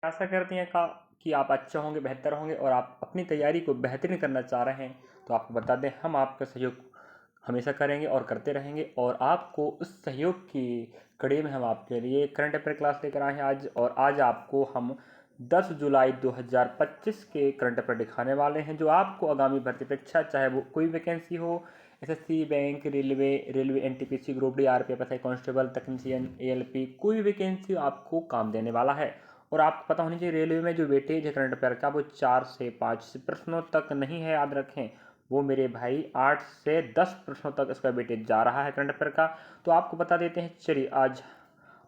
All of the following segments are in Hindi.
आशा करते हैं कि आप अच्छे होंगे, बेहतर होंगे और आप अपनी तैयारी को बेहतरीन करना चाह रहे हैं। तो आपको बता दें, हम आपका सहयोग हमेशा करेंगे और करते रहेंगे, और आपको उस सहयोग की कड़ी में हम आपके लिए करंट अफेयर क्लास लेकर आए हैं आज। और आज आपको हम 10 जुलाई 2025 के करंट अफेयर दिखाने वाले हैं, जो आपको आगामी भर्ती परीक्षा, चाहे वो कोई वैकेंसी हो, SSC, bank, railway NTPC, group D, RPF, SI constable, technician, ALP, कोई भी वैकेंसी आपको काम देने वाला है। और आपको पता होनी चाहिए, रेलवे में जो वेटेज है करंट अफेयर का, वो 4 से 5 प्रश्नों तक नहीं है, याद रखें। वो मेरे भाई 8 से 10 प्रश्नों तक इसका वेटेज जा रहा है करंट अफेयर का। तो आपको बता देते हैं, चलिए आज।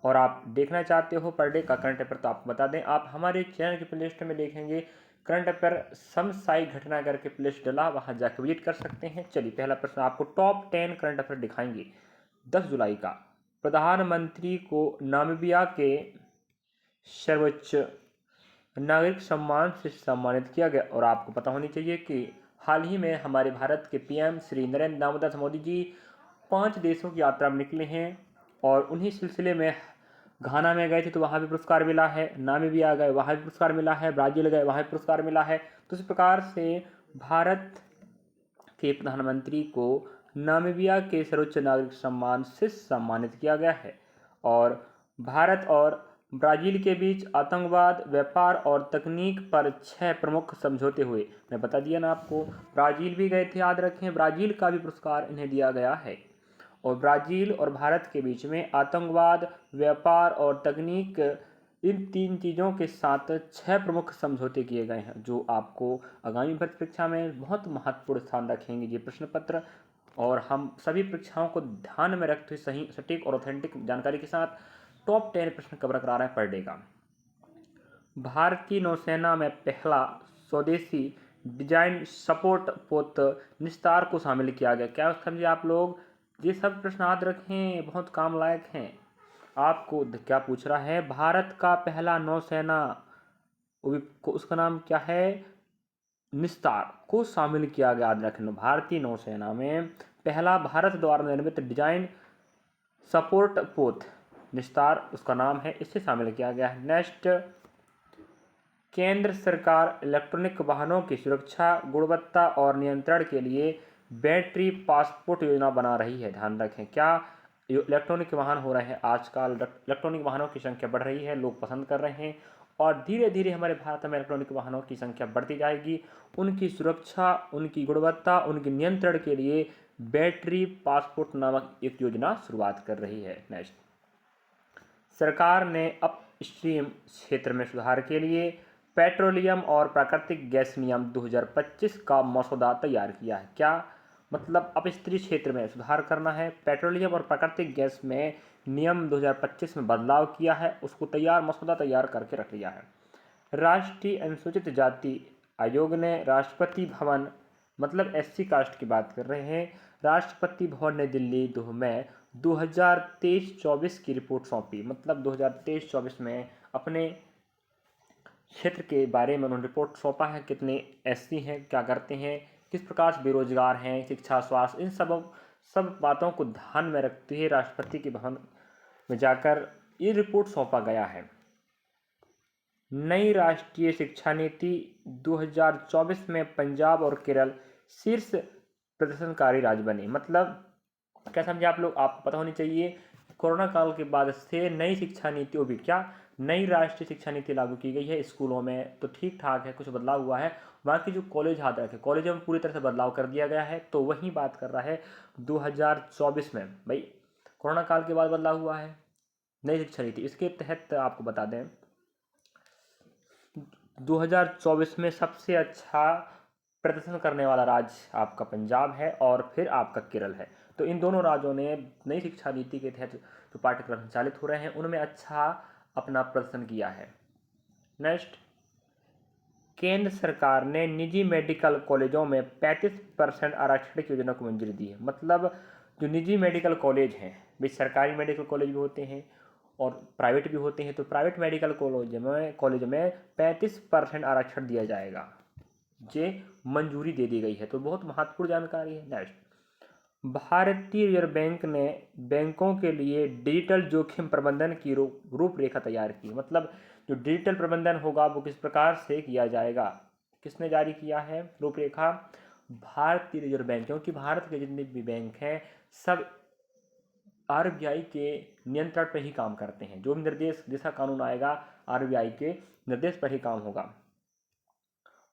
और आप देखना चाहते हो पर डे का करंट अफेयर, तो आपको बता दें, आप हमारे चैनल के प्ले लिस्ट में देखेंगे करंट अफेयर समसाई घटनागर के प्ले लिस्ट डला, वहाँ जाकर विजिट कर सकते हैं। चलिए पहला प्रश्न, आपको टॉप 10 करंट अफेयर दिखाएंगे 10 जुलाई का। प्रधानमंत्री को नामीबिया के सर्वोच्च नागरिक सम्मान से सम्मानित किया गया। और आपको पता होनी चाहिए कि हाल ही में हमारे भारत के पीएम श्री नरेंद्र दामोदर मोदी जी 5 देशों की यात्रा में निकले हैं, और उन्हीं सिलसिले में घाना में गए थे तो वहाँ भी पुरस्कार मिला है, नामीबिया गए वहाँ भी पुरस्कार मिला है, ब्राज़ील गए वहाँ भी पुरस्कार मिला है। तो इस प्रकार से भारत के प्रधानमंत्री को नामीबिया के सर्वोच्च नागरिक सम्मान से सम्मानित किया गया है। और भारत और ब्राज़ील के बीच आतंकवाद, व्यापार और तकनीक पर 6 प्रमुख समझौते हुए। मैं बता दिया ना आपको, ब्राज़ील भी गए थे, याद रखें, ब्राज़ील का भी पुरस्कार इन्हें दिया गया है। और ब्राज़ील और भारत के बीच में आतंकवाद, व्यापार और तकनीक, इन 3 चीज़ों के साथ 6 प्रमुख समझौते किए गए हैं, जो आपको आगामी भर्ती परीक्षा में बहुत महत्वपूर्ण स्थान रखेंगे ये प्रश्न पत्र। और हम सभी परीक्षाओं को ध्यान में रखते हुए सही, सटीक और ऑथेंटिक जानकारी के साथ टॉप 10 प्रश्न कवर करा रहे हैं पर डे का। भारतीय नौसेना में पहला स्वदेशी डिजाइन सपोर्ट पोत निस्तार को शामिल किया गया। क्या समझे आप लोग? ये सब प्रश्न याद रखें, बहुत काम लायक हैं। आपको क्या पूछ रहा है, भारत का पहला नौसेना, उसका नाम क्या है, निस्तार को शामिल किया गया। याद रखना, भारतीय नौसेना में पहला भारत द्वारा निर्मित डिजाइन सपोर्ट पोत निस्तार, उसका नाम है, इससे शामिल किया गया है। नेक्स्ट, केंद्र सरकार इलेक्ट्रॉनिक वाहनों की सुरक्षा, गुणवत्ता और नियंत्रण के लिए बैटरी पासपोर्ट योजना बना रही है। ध्यान रखें, क्या इलेक्ट्रॉनिक वाहन हो रहे हैं आजकल, इलेक्ट्रॉनिक वाहनों की संख्या बढ़ रही है, लोग पसंद कर रहे हैं, और धीरे धीरे हमारे भारत में इलेक्ट्रॉनिक वाहनों की संख्या बढ़ती जाएगी। उनकी सुरक्षा, उनकी गुणवत्ता, उनके नियंत्रण के लिए बैटरी पासपोर्ट नामक एक योजना शुरुआत कर रही है। नेक्स्ट, सरकार ने अपस्ट्रीम क्षेत्र में सुधार के लिए पेट्रोलियम और प्राकृतिक गैस नियम 2025 का मसौदा तैयार किया है। क्या मतलब, अपस्ट्रीम क्षेत्र में सुधार करना है, पेट्रोलियम और प्राकृतिक गैस में नियम 2025 में बदलाव किया है, उसको मसौदा तैयार करके रख लिया है। राष्ट्रीय अनुसूचित जाति आयोग ने राष्ट्रपति भवन, मतलब एससी कास्ट की बात कर रहे हैं, राष्ट्रपति भवन नई दिल्ली में 2023-24 की रिपोर्ट सौंपी। मतलब 2023-24 में अपने क्षेत्र के बारे में उन्होंने रिपोर्ट सौंपा है, कितने एससी हैं, क्या करते हैं, किस प्रकार से बेरोजगार हैं, शिक्षा, स्वास्थ्य, इन सब बातों को ध्यान में रखते हुए राष्ट्रपति के भवन में जाकर ये रिपोर्ट सौंपा गया है। नई राष्ट्रीय शिक्षा नीति 2024 में पंजाब और केरल शीर्ष प्रदर्शनकारी राज्य बने। मतलब क्या समझे आप लोग? आपको पता होनी चाहिए, कोरोना काल के बाद से नई शिक्षा नीति, वो भी क्या, नई राष्ट्रीय शिक्षा नीति लागू की गई है स्कूलों में। तो ठीक ठाक है, कुछ बदलाव हुआ है। बाकी जो कॉलेज हाथ रखे, कॉलेजों में पूरी तरह से बदलाव कर दिया गया है। तो वही बात कर रहा है 2024 में, भाई कोरोना काल के बाद बदलाव हुआ है, नई शिक्षा नीति। इसके तहत आपको बता दें, 2024 में सबसे अच्छा प्रदर्शन करने वाला राज्य आपका पंजाब है, और फिर आपका केरल है। तो इन दोनों राज्यों ने नई शिक्षा नीति के तहत जो पाठ्यक्रम संचालित हो रहे हैं, उनमें अच्छा अपना प्रदर्शन किया है। नेक्स्ट, केंद्र सरकार ने निजी मेडिकल कॉलेजों में 35% आरक्षण की योजना को मंजूरी दी है। मतलब जो निजी मेडिकल कॉलेज हैं, वे सरकारी मेडिकल कॉलेज भी होते हैं और प्राइवेट भी होते हैं, तो प्राइवेट मेडिकल कॉलेज में 35% आरक्षण दिया जाएगा, ये मंजूरी दे दी गई है। तो बहुत महत्वपूर्ण जानकारी है। नेक्स्ट, भारतीय रिजर्व बैंक ने बैंकों के लिए डिजिटल जोखिम प्रबंधन की रूपरेखा तैयार की। मतलब जो डिजिटल प्रबंधन होगा वो किस प्रकार से किया जाएगा। किसने जारी किया है रूपरेखा? भारतीय रिजर्व बैंक, क्योंकि भारत के जितने भी बैंक हैं सब आरबीआई के नियंत्रण पर ही काम करते हैं। जो भी निर्देश दिशा कानून आएगा आरबीआई के निर्देश पर ही काम होगा।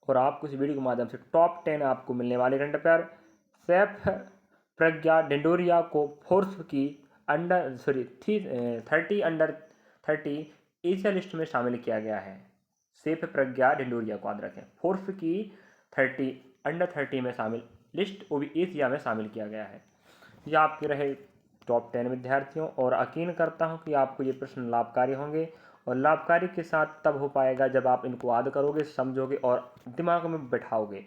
और आपको इस वीडियो के माध्यम से टॉप 10 आपको मिलने वाले करंट अफेयर। सैफ प्रज्ञा डिंडोरिया को फोर्स की अंडर 30 एशिया लिस्ट में शामिल किया गया है। सैफ प्रज्ञा डिंडोरिया को याद रखें, फोर्स की अंडर 30 में शामिल लिस्ट, वो भी एशिया में शामिल किया गया है। ये आपके रहे टॉप 10 विद्यार्थियों, और यकीन करता हूँ कि आपको ये प्रश्न लाभकारी होंगे। और लाभकारी के साथ तब हो पाएगा जब आप इनको याद करोगे, समझोगे और दिमाग में बैठाओगे।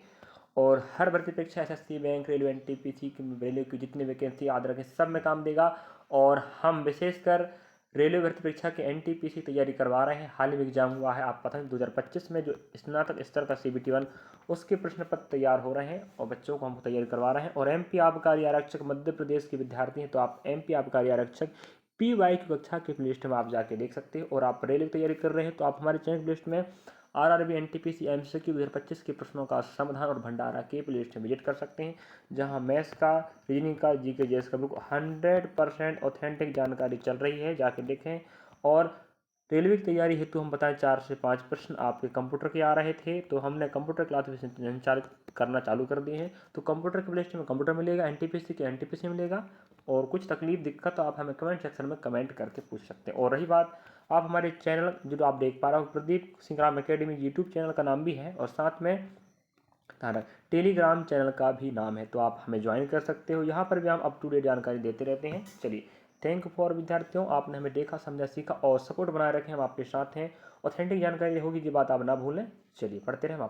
और हर भर्ती परीक्षा, SSC, bank, railway, NTPC, railway की जितनी वैकेंसी याद रखें सब में काम देगा। और हम विशेषकर रेलवे भर्ती परीक्षा के एनटीपीसी की तैयारी करवा रहे हैं। हाल ही में एग्जाम हुआ है, आप पता है 2025 में, जो स्नातक स्तर का CBT 1 उसके प्रश्न पत्र तैयार हो रहे हैं और बच्चों को हम तैयारी करवा रहे हैं। और एमपी आबकारी आरक्षक मध्य प्रदेश के विद्यार्थी हैं तो आप एमपी आबकारी आरक्षक PY की कक्षा के प्लेलिस्ट में आप जाके देख सकते हैं। और आप रेलवे की तैयारी कर रहे हैं तो आप हमारे चैनल प्लेलिस्ट में RRB NTPC MCQ 2025 के प्रश्नों का समाधान और भंडारा के प्लेलिस्ट में विजिट कर सकते हैं, जहां मैथ्स का, रीजनिंग का, GK GS का बुक 100% ऑथेंटिक जानकारी चल रही है, जाके देखें। और रेलवे की तैयारी हेतु हम बताएं 4 से 5 प्रश्न आपके कंप्यूटर के आ रहे थे, तो हमने कंप्यूटर क्लास भी संचालित करना चालू कर दिए हैं। तो कंप्यूटर के प्लेलिस्ट में कंप्यूटर मिलेगा, एनटीपीसी के एनटीपीसी मिलेगा। और कुछ तकलीफ दिक्कत तो आप हमें कमेंट सेक्शन में कमेंट करके पूछ सकते हैं। और रही बात, आप हमारे चैनल जो आप देख पा रहे हो Pradeep Singh academy YouTube channel का नाम भी है, और साथ में टेलीग्राम चैनल का भी नाम है, तो आप हमें ज्वाइन कर सकते हो। यहाँ पर भी हम अप टू डेट जानकारी देते रहते हैं। चलिए, थैंक यू फॉर विद्यार्थियों, आपने हमें देखा, समझा, सीखा और सपोर्ट बनाए रखें, हम आपके साथ हैं। ऑथेंटिक जानकारी होगी, ये बात आप ना भूलें। चलिए पढ़ते रहें हम।